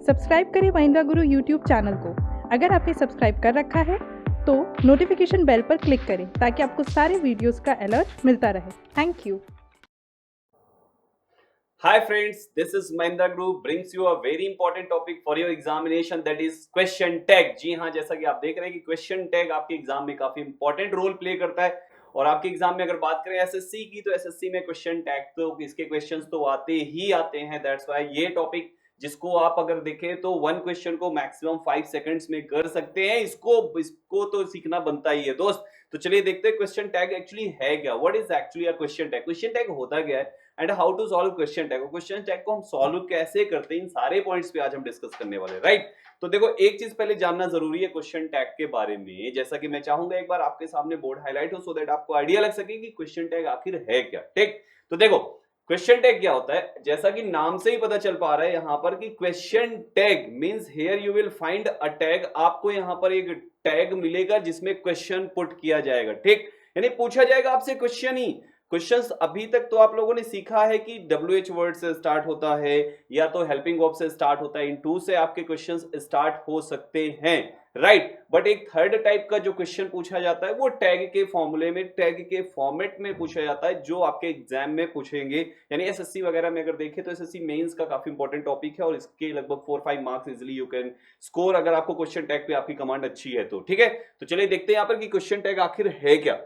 Subscribe करें महिंद्रा गुरु YouTube channel को। अगर आपने सब्सक्राइब कर रखा है तो नोटिफिकेशन बेल पर क्लिक करें ताकि आपको सारे वीडियोस का अलर्ट मिलता रहे। Thank you. Hi friends, this is Mahindra Group brings you a very important topic for your examination, that is question tag। जी हाँ, जैसा कि आप देख रहे हैं कि question tag आपके एग्जाम में काफी इंपॉर्टेंट रोल प्ले करता है। और आपके एग्जाम में अगर बात करें एसएससी की, तो एसएससी में क्वेश्चन टैग तो इसके क्वेश्चंस तो आते ही आते हैं। दैट्स व्हाई ये टॉपिक जिसको आप अगर देखें तो वन क्वेश्चन को मैक्सिमम 5 सेकंड्स में कर सकते हैं, इसको तो सीखना बनता ही है दोस्त। तो चलिए देखते हैं क्वेश्चन टैग एक्चुअली है क्या। What is actually a question tag? Question tag होता क्या है and how to solve question tag, question tag को हम सॉल्व कैसे करते हैं, इन सारे पॉइंट्स पे आज हम डिस्कस करने वाले हैं, राइट। तो देखो, एक चीज पहले जानना जरूरी है क्वेश्चन टैग के बारे में, जैसा कि मैं चाहूंगा एक बार आपके सामने बोर्ड हाईलाइट हो सो दैट आपको आइडिया लग सके कि क्वेश्चन टैग आखिर है क्या। ठीक, तो देखो क्वेश्चन टैग क्या होता है, जैसा कि नाम से ही पता चल पा रहा है यहाँ पर कि question tag means here you will find a tag. आपको यहाँ पर एक टैग मिलेगा जिसमें क्वेश्चन पुट किया जाएगा। ठीक, यानी पूछा जाएगा आपसे क्वेश्चन ही। क्वेश्चंस अभी तक तो आप लोगों ने सीखा है कि WH वर्ड से स्टार्ट होता है या तो हेल्पिंग वर्ब से स्टार्ट होता है, इन टू से आपके क्वेश्चंस स्टार्ट हो सकते हैं, राइट। बट एक थर्ड टाइप का जो क्वेश्चन पूछा जाता है वो टैग के फॉर्मूले में, टैग के फॉर्मेट में पूछा जाता है, जो आपके एग्जाम में पूछेंगे। यानी एसएससी वगैरह में अगर देखें तो एसएससी मेंस का काफी इंपॉर्टेंट टॉपिक है और इसके लगभग 4-5 marks easily you can score अगर आपको क्वेश्चन टैग पे आपकी कमांड अच्छी है तो। ठीक है, तो चलिए देखते हैं यहाँ पर कि क्वेश्चन टैग आखिर है क्या।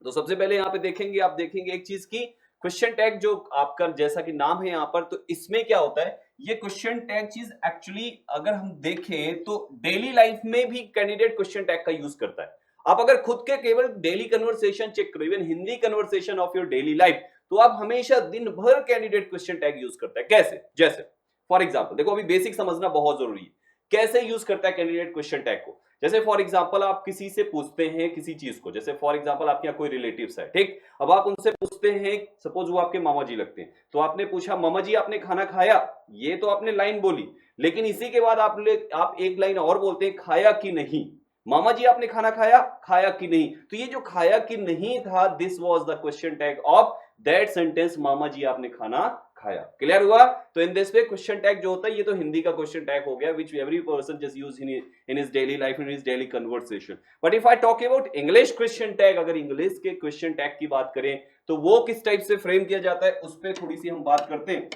तो सबसे पहले यहाँ पे देखेंगे, आप देखेंगे एक चीज की क्वेश्चन टैग जो आपका जैसा कि नाम है यहाँ पर, तो इसमें क्या होता है, ये क्वेश्चन टैग चीज एक्चुअली अगर हम देखें तो डेली लाइफ में भी कैंडिडेट क्वेश्चन टैग का यूज करता है। आप अगर खुद के केवल डेली कन्वर्सेशन चेक करो, even Hindi conversation of your daily life, तो आप हमेशा दिन भर कैंडिडेट क्वेश्चन टैग यूज करता है। कैसे? जैसे फॉर एग्जाम्पल देखो, अभी बेसिक समझना बहुत जरूरी है, कैसे यूज करता है कैंडिडेट क्वेश्चन टैग को। जैसे फॉर एग्जांपल आप किसी से पूछते हैं किसी चीज को, जैसे फॉर एग्जांपल आपके यहाँ कोई रिलेटिव्स है, ठीक। अब आप उनसे पूछते हैं, सपोज वो आपके मामा जी लगते हैं, तो आपने पूछा मामा जी आपने खाना खाया, ये तो आपने लाइन बोली, लेकिन इसी के बाद आप एक लाइन और बोलते हैं, खाया कि नहीं। मामा जी आपने खाना खाया, खाया कि नहीं। तो ये जो खाया कि नहीं था, this was the question tag of that sentence, मामा जी आपने खाना खाया। क्लियर हुआ? तो in this way question tag जो होता है, ये तो हिंदी का क्वेश्चन टैग हो गया, which every person just use in his daily life, in his daily conversation. But if I talk about English question tag, अगर इंग्लिश के क्वेश्चन टैग की बात करें तो वो किस टाइप से फ्रेम किया जाता है, उस पर थोड़ी सी हम बात करते हैं,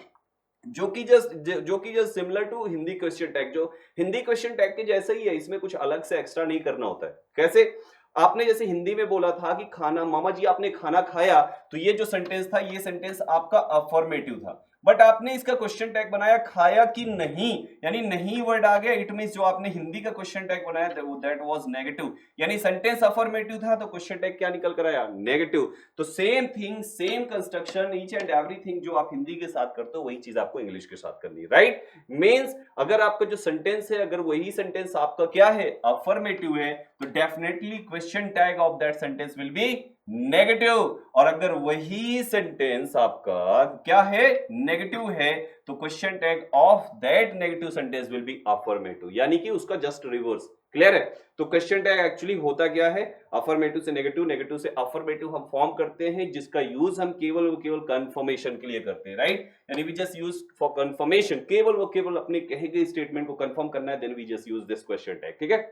जो कि just similar to Hindi question tag, जो हिंदी क्वेश्चन टैग के जैसा ही है, इसमें कुछ अलग से एक्स्ट्रा नहीं करना होता है। कैसे? आपने जैसे हिंदी में बोला था कि खाना, मामा जी आपने खाना खाया, तो ये जो सेंटेंस था, ये सेंटेंस आपका अफर्मेटिव था, बट आपने इसका क्वेश्चन टैग बनाया खाया कि नहीं, यानी नहीं वर्ड आ गया। इट मींस जो आपने हिंदी का क्वेश्चन टैग बनाया दैट वाज नेगेटिव, यानी सेंटेंस अफर्मेटिव था तो क्वेश्चन टैग क्या निकल कर आया? नेगेटिव। तो same thing, same construction, each and everything जो आप हिंदी के साथ करते हो, वही चीज आपको इंग्लिश के साथ करनी है, राइट। मींस अगर आपका जो सेंटेंस है, अगर वही सेंटेंस आपका क्या है, अफर्मेटिव है, तो definitely question tag of that sentence will be negative. और अगर वही सेंटेंस आपका क्या है, नेगेटिव है, तो question tag of that negative sentence will B affirmative, यानी कि उसका जस्ट रिवर्स। क्लियर है? तो क्वेश्चन टैग एक्चुअली होता क्या है, अफर्मेटिव से नेगेटिव, नेगेटिव से अफर्मेटिव हम फॉर्म करते हैं, जिसका यूज हम केवल कंफर्मेशन के लिए करते हैं, राइट। यानी we just use for confirmation, केवल अपने कहे गए स्टेटमेंट को कंफर्म करना है, then we just use this question tag. ठीक है,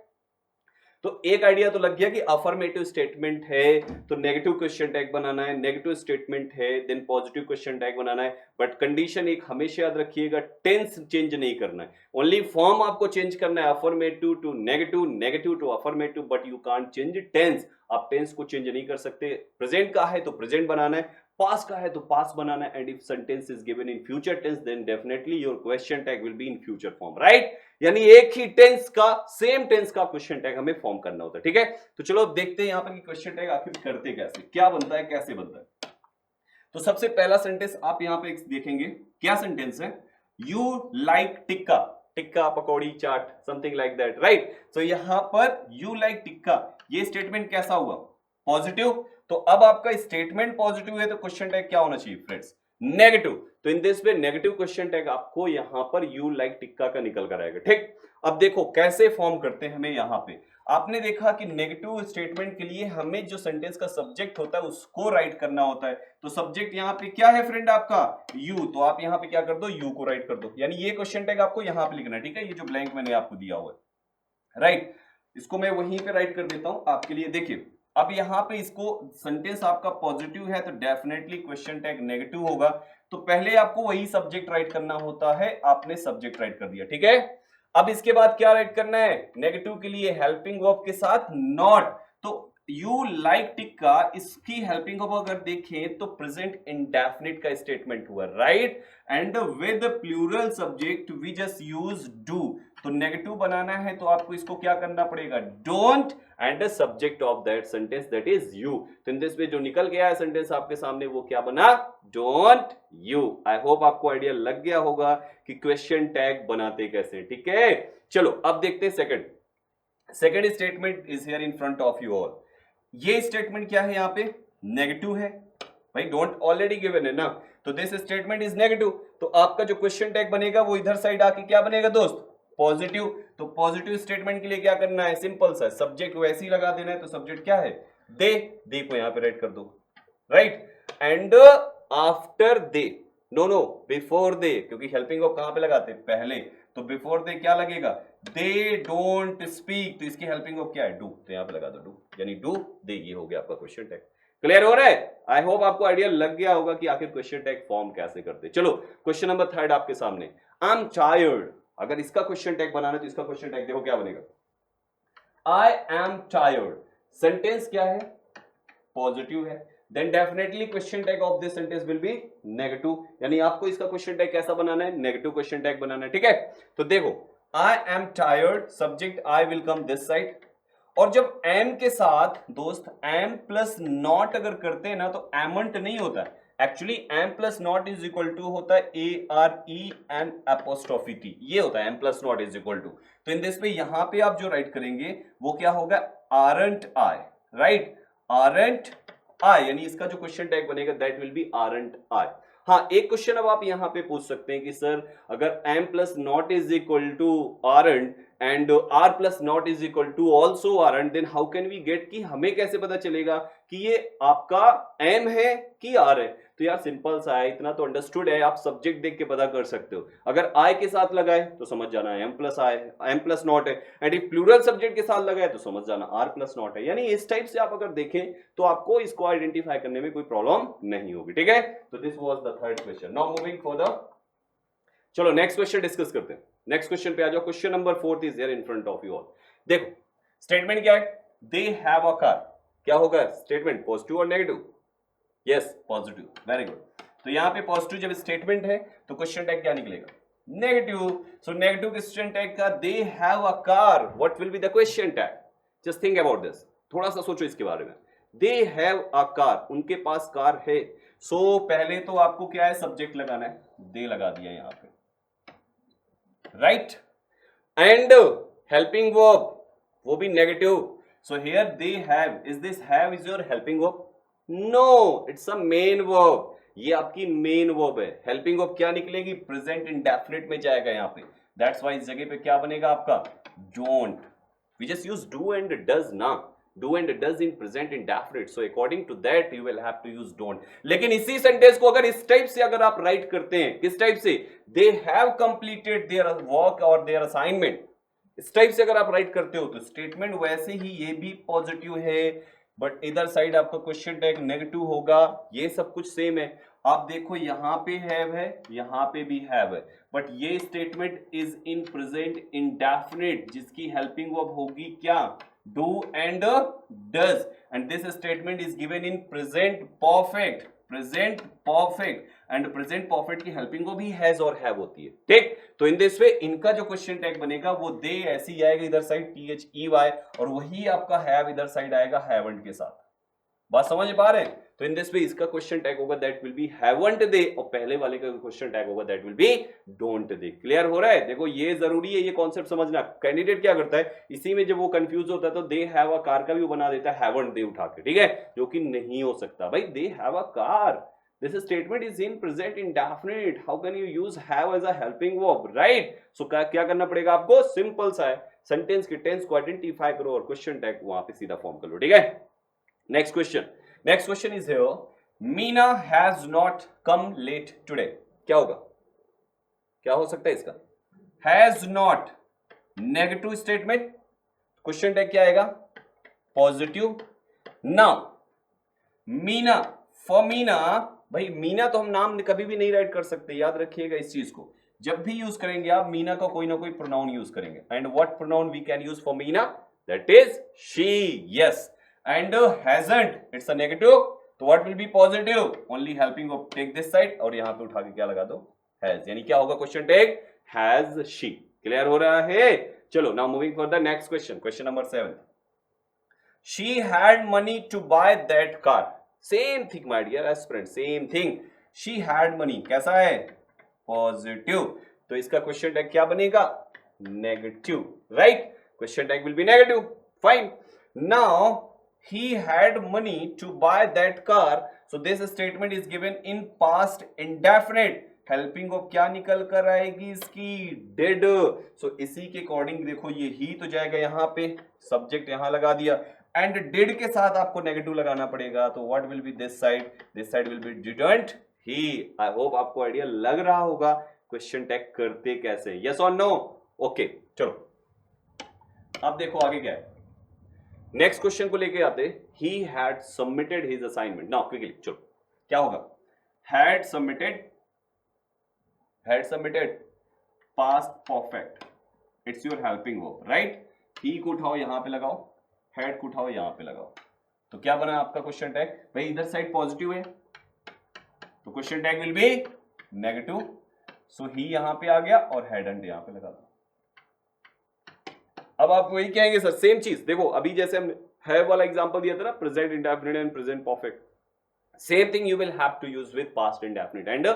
तो एक आइडिया तो लग गया कि अफर्मेटिव स्टेटमेंट है तो नेगेटिव क्वेश्चन टैग बनाना है, नेगेटिव स्टेटमेंट है देन पॉजिटिव क्वेश्चन टैग बनाना है। बट कंडीशन एक हमेशा याद रखिएगा, टेंस चेंज नहीं करना है, ओनली फॉर्म आपको चेंज करना है, affirmative to negative, negative to affirmative, but you can't change tense. आप टेंस को चेंज नहीं कर सकते। प्रेजेंट का है तो प्रेजेंट बनाना है, पास्ट का है तो पास्ट बनाना है, and if sentence is given in future tense then definitely your question tag will be in future form, right. यानी एक ही टेंस का, सेम टेंस का क्वेश्चन टैग हमें फॉर्म करना होता है। ठीक है, तो चलो अब देखते हैं यहां पर कि क्वेश्चन टैग आखिर करते कैसे, क्या बनता है, कैसे बनता है। तो सबसे पहला सेंटेंस आप यहां पे देखेंगे, क्या सेंटेंस है, you like tikka, tikka pakodi chaat, something like that, right. तो यहां पर यू लाइक टिक्का, ये स्टेटमेंट कैसा हुआ, पॉजिटिव। तो अब आपका स्टेटमेंट पॉजिटिव है तो क्वेश्चन टैग क्या होना चाहिए फ्रेंड्स, नेगेटिव। तो in this way negative question tag आपको यहां पर यू लाइक टिक्का का निकल कर आएगा। ठीक, अब देखो कैसे फॉर्म करते हैं हमें यहां पे। आपने देखा कि नेगेटिव स्टेटमेंट के लिए हमें जो सेंटेंस का सब्जेक्ट होता है उसको राइट करना होता है। तो सब्जेक्ट यहाँ पे क्या है फ्रेंड आपका? यू। तो आप यहाँ पे क्या कर दो? यू को राइट कर दो। यानी ये क्वेश्चन टैग आपको यहाँ पे लिखना है, ठीक है? ये जो ब्लैंक मैंने आपको दिया हुआ है, राइट? इसको मैं वहीं पे राइट कर देता हूं आपके लिए। देखिए अब यहाँ पे इसको सेंटेंस आपका पॉजिटिव है तो डेफिनेटली क्वेश्चन टैग नेगेटिव होगा। तो पहले आपको वही सब्जेक्ट राइट करना होता है, आपने सब्जेक्ट राइट कर दिया, ठीक है? अब इसके बाद क्या राइट करना है? नेगेटिव के लिए हेल्पिंग वर्ब के साथ नॉट। तो यू लाइक टिक्का, इसकी हेल्पिंग वर्ब अगर देखें तो प्रेजेंट इंडेफिनिट का स्टेटमेंट हुआ, right? And with plural subject we just use do. तो नेगेटिव बनाना है तो आपको इसको क्या करना पड़ेगा? Don't and the subject of that sentence that is you. तो इन दिस में जो निकल गया है सेंटेंस आपके सामने वो क्या बना? Don't you. आई होप आपको आइडिया लग गया होगा कि क्वेश्चन टैग बनाते कैसे, ठीक है? चलो अब देखते हैं second statement is here in front of you all. ये स्टेटमेंट क्या है? यहाँ पे नेगेटिव है भाई, डोंट ऑलरेडी गिवन है ना, तो दिस स्टेटमेंट इज नेगेटिव। तो आपका जो क्वेश्चन टैग बनेगा वो इधर साइड आके क्या बनेगा दोस्त? पॉजिटिव। तो पॉजिटिव स्टेटमेंट के लिए क्या करना है? सिंपल सा, सब्जेक्ट वैसे ही लगा देना है। तो सब्जेक्ट क्या है? दे को यहां पे राइट कर दो, right? And after they, no before they, क्योंकि हेल्पिंग वर्ब कहां पे लगाते हैं? पहले। तो बिफोर दे क्या लगेगा? They don't speak. तो इसकी हेल्पिंग वर्ब क्या है? डू। तो यहां पे लगा दो डू, यानी डू दे। ये हो गया आपका क्वेश्चन टैग। क्लियर हो रहा है? आई होप आपको आइडिया लग गया होगा कि आखिर क्वेश्चन टैग फॉर्म कैसे करते। चलो क्वेश्चन नंबर 3 आपके सामने, आई एम टायर्ड। अगर इसका क्वेश्चन टैग बनाना है तो इसका क्वेश्चन टैग देखो क्या बनेगा? I am tired. सेंटेंस क्या है? पॉजिटिव है। Then definitely question tag of this sentence will be negative. यानी आपको इसका क्वेश्चन टैग कैसा बनाना है? नेगेटिव क्वेश्चन टैग बनाना है, ठीक है? तो देखो I am tired, subject I will come this side. और जब एम के साथ दोस्त एम प्लस नॉट अगर करते हैं ना तो एमंट नहीं होता है। Actually am plus not is equal to होता है AREN एपोस्ट्रोफी T, ये होता है am plus not is equal to. तो इन दिस पे यहां पे आप जो राइट करेंगे वो क्या होगा? आरंट आई, राइट? आरंट आई, यानी इसका जो क्वेश्चन टैग बनेगा दैट विल बी आरंट आई। हाँ, एक क्वेश्चन अब आप यहां पे पूछ सकते हैं कि सर अगर am plus not is equal to aren't and are plus not is equal to also aren't, then how can we get, कि हमें कैसे पता चलेगा कि ये आपका एम है कि आर है? तो यार सिंपल सा है, इतना तो अंडरस्टूड है, आप सब्जेक्ट देख के पता कर सकते हो। अगर आई के साथ लगाए तो समझ जाना am plus I, am plus not है। एंड इफ प्लूरल सब्जेक्ट के साथ लगाए तो समझ जाना आर प्लस नॉट है। यानी इस टाइप से आप अगर देखें तो आपको इसको आइडेंटिफाई करने में कोई प्रॉब्लम नहीं होगी, ठीक है? तो this was the third question. Now moving for the, चलो नेक्स्ट क्वेश्चन डिस्कस करते हैं। नेक्स्ट क्वेश्चन पे आ जाओ। Question number 4 is there in front of you all. देखो स्टेटमेंट क्या है? They have a car. क्या होगा स्टेटमेंट? पॉजिटिव और negative? Yes positive, very good. तो यहां पे पॉजिटिव जब स्टेटमेंट है तो क्वेश्चन टैग क्या निकलेगा? Negative. So negative question tag का they have a car, what will be the question tag? Just think about this, थोड़ा सा सोचो इसके बारे में। दे हैव अ कार, उनके पास कार है। सो पहले तो आपको क्या है? सब्जेक्ट लगाना है, दे लगा दिया यहां पे, राइट? एंड हेल्पिंग वर्ब वो भी negative. So here they have, is this have is your helping verb? No, it's a main verb. ये आपकी मेन वर्ब है। हेल्पिंग वर्ब क्या निकलेगी? प्रेजेंट इंडेफिनिट में जाएगा यहाँ पे। दैट्स वाई इस जगह पे क्या बनेगा आपका? Don't. We just use do and does ना, do and does in present indefinite, so according to that you will have to use don't। लेकिन इसी सेंटेंस को अगर इस टाइप से अगर आप राइट करते हैं, किस टाइप से? they have completed their work or their assignment, इस टाइप से अगर आप राइट करते हो तो स्टेटमेंट वैसे ही ये भी पॉजिटिव है, बट इधर साइड आपका क्वेश्चन टैग नेगेटिव होगा। ये सब कुछ सेम है। आप देखो यहाँ पे हैव है, यहाँ पे भी हैव है, बट ये statement is in present indefinite, जिसकी हेल्पिंग वर्ब होगी क्या? do and does, and this statement is given in present perfect and present perfect की हेल्पिंग को भी हैज और हैव होती है, ठीक? तो इन दिस वे इनका जो क्वेश्चन टैग बनेगा वो दे ऐसे ही आएगा इधर साइड THEY, और वही आपका हैव इधर साइड आएगा हैवंट के साथ। बात समझ पा रहे हैं? तो इन दिस वे इसका क्वेश्चन टैग होगा दैट विल बी हैवंट दे, और पहले वाले का क्वेश्चन टैग होगा that will B don't they. Clear हो रहा है? देखो ये जरूरी है, ये कॉन्सेप्ट समझना। कैंडिडेट क्या करता है इसी में, जब वो कंफ्यूज होता है तो दे हैव अ कार का भी बना देता है हैवंट दे उठा के, ठीक है? जो कि नहीं हो सकता भाई। दे have a car, this statement is in present indefinite, how can you use have as a helping verb, right? So क्या करना पड़ेगा आपको? सिंपल सा है, सेंटेंस के टेंस को आइडेंटिफाई करो और क्वेश्चन टैग वहां पे सीधा फॉर्म कर लो, ठीक है। Next question is here, Meena has not come late today. क्या होगा, क्या हो सकता है इसका? Has not, negative statement, question tag क्या आएगा? Positive. Now Meena, for Meena, भाई मीना तो हम नाम कभी भी नहीं राइट कर सकते, याद रखिएगा इस चीज को। जब भी यूज करेंगे आप मीना का कोई ना कोई प्रोनाउन यूज करेंगे। And what pronoun we can use for Meena? That is she, yes. And hasn't, it's a negative, तो what will be positive? Only helping of, take this side और यहां पे उठा के क्या लगा दो? हैज, यानी क्या होगा question tag? Has she. Clear हो रहा है? चलो now moving for the next question number 7। She had money to buy that car. Same thing my dear aspirant, same thing. She had money कैसा है? पॉजिटिव, तो इसका क्वेश्चन टैग क्या बनेगा? Negative, right? Question tag will be negative, fine. Now he had money to buy that car, so this statement is given in past indefinite। Helping of क्या निकल कर आएगी इसकी? डिड। सो इसी के अकॉर्डिंग देखो ये ही तो जाएगा यहां पे, सब्जेक्ट यहां लगा दिया, एंड डिड के साथ आपको नेगेटिव लगाना पड़ेगा, तो what will be this side? This side will be didn't he. I hope आपको आइडिया लग रहा होगा क्वेश्चन टैग करते कैसे, यस और नो? ओके चलो अब देखो आगे क्या है। नेक्स्ट क्वेश्चन को लेके आते, he had submitted his assignment। Now quickly चलो क्या होगा? had submitted past perfect, it's your helping verb, right? he को उठाओ यहां पे लगाओ, had को उठाओ यहां पे लगाओ, तो क्या बना आपका क्वेश्चन टैग? भाई इधर साइड पॉजिटिव है तो question tag will be negative, so ही यहां पे आ गया और hadn't यहां पे लगा दो। अब आप वही कहेंगे सर सेम चीज, देखो अभी जैसे हमने हैव वाला एग्जांपल दिया था ना, present indefinite and present perfect, same thing you will have to use with past indefinite and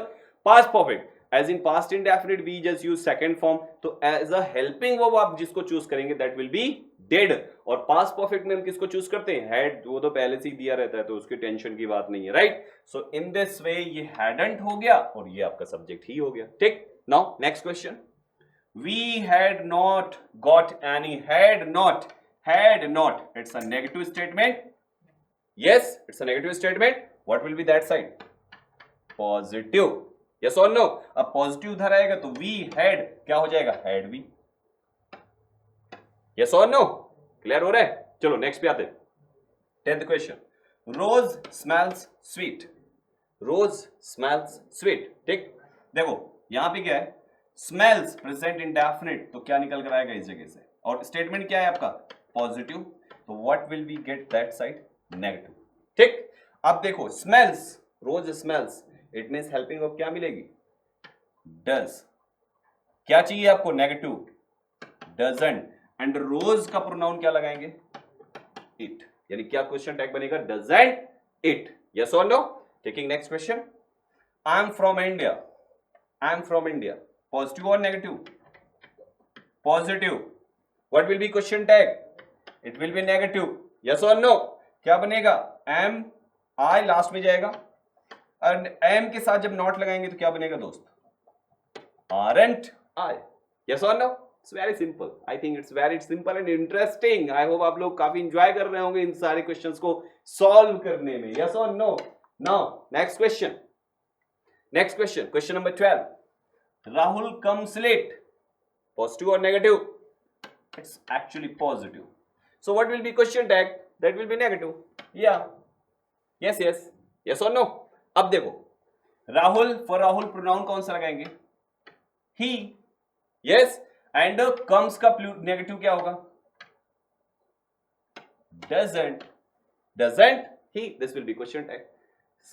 past perfect. As in past indefinite we just use second form, तो एज अ हेल्पिंग वर्ब आप जिसको choose करेंगे that will be did, और past perfect में हम किसको choose करते हैं? हैड, वो तो पहले से ही दिया रहता है तो उसकी टेंशन की बात नहीं है, राइट? सो इन दिस वे ये हैडंट हो गया और ये आपका सब्जेक्ट ही हो गया, ठीक। Now next question, we had not got any, had not, it's a negative statement, yes it's a negative statement, what will be that side? Positive, yes or no? अब positive उधर आएगा तो we had क्या हो जाएगा? had we, yes or no? Clear हो रहा है? चलो नेक्स्ट पे आते हैं। 10th क्वेश्चन, रोज स्मेल्स स्वीट, रोज स्मेल्स स्वीट, ठीक। देखो यहां पे क्या है? स्मेल्स प्रेजेंट इंडेफिनिट, तो क्या निकल कर आएगा इस जगह से? और स्टेटमेंट क्या है आपका? पॉजिटिव, तो what will be get that side? Negative, ठीक। अब देखो smells, rose smells, it means helping of क्या मिलेगी? डज। क्या चाहिए आपको? नेगेटिव, डजंट, एंड रोज का प्रोनाउन क्या लगाएंगे? इट, यानी क्या क्वेश्चन टैग बनेगा? डजंट इट, यस और no? Taking next question, I am from India, I am from India, positive और negative? Positive, what will be question tag? It will be negative, yes और no? क्या बनेगा? M, आई last में जाएगा, और M के साथ जब नॉट लगाएंगे तो क्या बनेगा दोस्त? आरंट आई, यस और no? It's very simple, I think it's very simple and interesting. I hope आप लोग काफी इंजॉय कर रहे होंगे इन सारे क्वेश्चंस को सॉल्व करने में, यस और no? Now next question, question number 12, Rahul comes late, positive or negative? It's actually positive. So what will be question tag? That will be negative. Yeah. Yes or no? अब देखो Rahul, for Rahul pronoun कौन सा लगाएंगे? He. Yes. And comes का negative क्या होगा? Doesn't he? This will be question tag.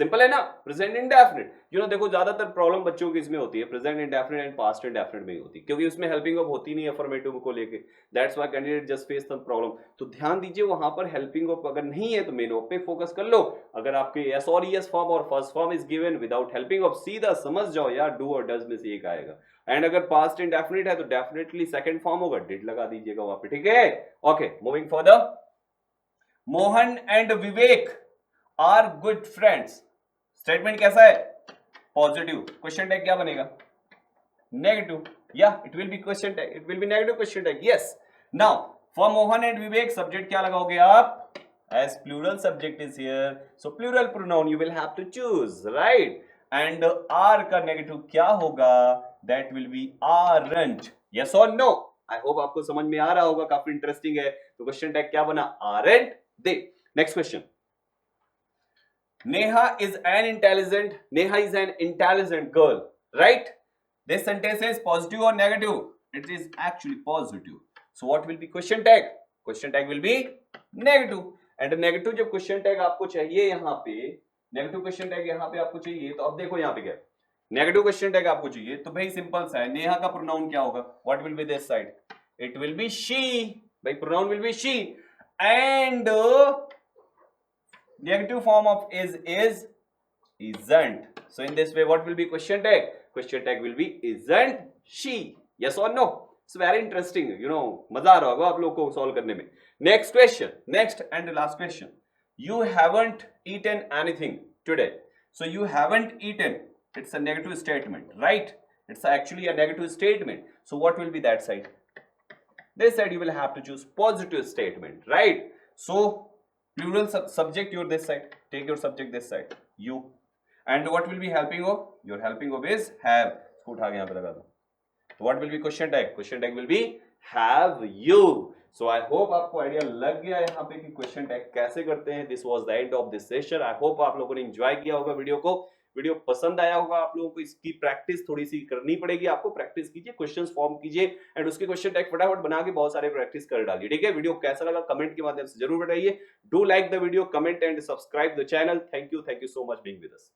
Simple है ना? प्रेजेंट इंडेफिनिट, यू नो देखो ज्यादातर प्रॉब्लम बच्चों की इसमें होती है present indefinite and past indefinite में ही होती है, क्योंकि उसमें हेल्पिंग ऑफ होती नहीं है अफर्मेटिव को लेके, that's why candidate just face some problem. तो ध्यान दीजिए वहां पर हेल्पिंग ऑफ अगर नहीं है तो मेन ऑफ पे फोकस कर लो। अगर आपके एस और ईएस फॉर्म और first form is given without helping of, सीधा समझ जाओ यार डू और डज में से एक आएगा। एंड अगर पास्ट इंडेफिनिट है तो डेफिनेटली सेकंड फॉर्म होगा, डिड लगा दीजिएगा वहां पे, ठीक है? Okay moving for the, Mohan and Vivek are good friends, statement कैसा है? पॉजिटिव, क्वेश्चन टैग क्या बनेगा? नेगेटिव, या it will be question tag, it will be negative question tag, yes. Now for Mohan and Vivek subject क्या लगाओगे आप? As plural subject is here, so plural pronoun you will have to choose, right? And are का negative क्या होगा? That will be aren't. Yes or no? I hope आपको समझ में आ रहा होगा, काफी इंटरेस्टिंग है. तो क्वेश्चन टैग क्या बना? aren't they. Next question. Neha is an intelligent girl, right? This sentence is positive or negative? It is actually positive. So what will be question tag? Question tag will be negative. And negative जब question tag आपको चाहिए यहाँ पे, negative question tag यहाँ पे आपको चाहिए, तो अब देखो यहाँ पे क्या नेगेटिव क्वेश्चन टैग आपको चाहिए, तो भाई सिंपल सा है. नेहा का प्रोनाउन क्या होगा? What will be this side? It will be she. भाई pronoun will be she and negative form of is isn't. So in this way what will be question tag? Question tag will be isn't she. Yes or no? It's very interesting, you know, मजा आ रहा होगा आप लोगों को solve करने में. Next question, next and last question. You haven't eaten anything today. So you haven't eaten, it's a negative statement, right? It's actually a negative statement. So what will be that side? This side you will have to choose positive statement, right? So plural subject, you're this side, take your subject this side, you. And what will be helping of? Your helping of is have. इसको उठा के यहाँ पे लगा दो. So what will be question tag? Question tag will be have you. So I hope आपको idea लग गया यहाँ पे कि क्वेश्चन टैग कैसे करते हैं. This was the end of this session. I hope आप लोगों ने एंजॉय किया होगा वीडियो को. वीडियो पसंद आया होगा आप लोगों को. इसकी प्रैक्टिस थोड़ी सी करनी पड़ेगी आपको. प्रैक्टिस कीजिए, क्वेश्चंस फॉर्म कीजिए एंड उसके क्वेश्चन टैग फटाफट बना के बहुत सारे प्रैक्टिस कर डालिए. ठीक है, वीडियो कैसा लगा कमेंट के माध्यम से जरूर बताइए. Do like the video, comment and subscribe the channel. Thank you so much being with us.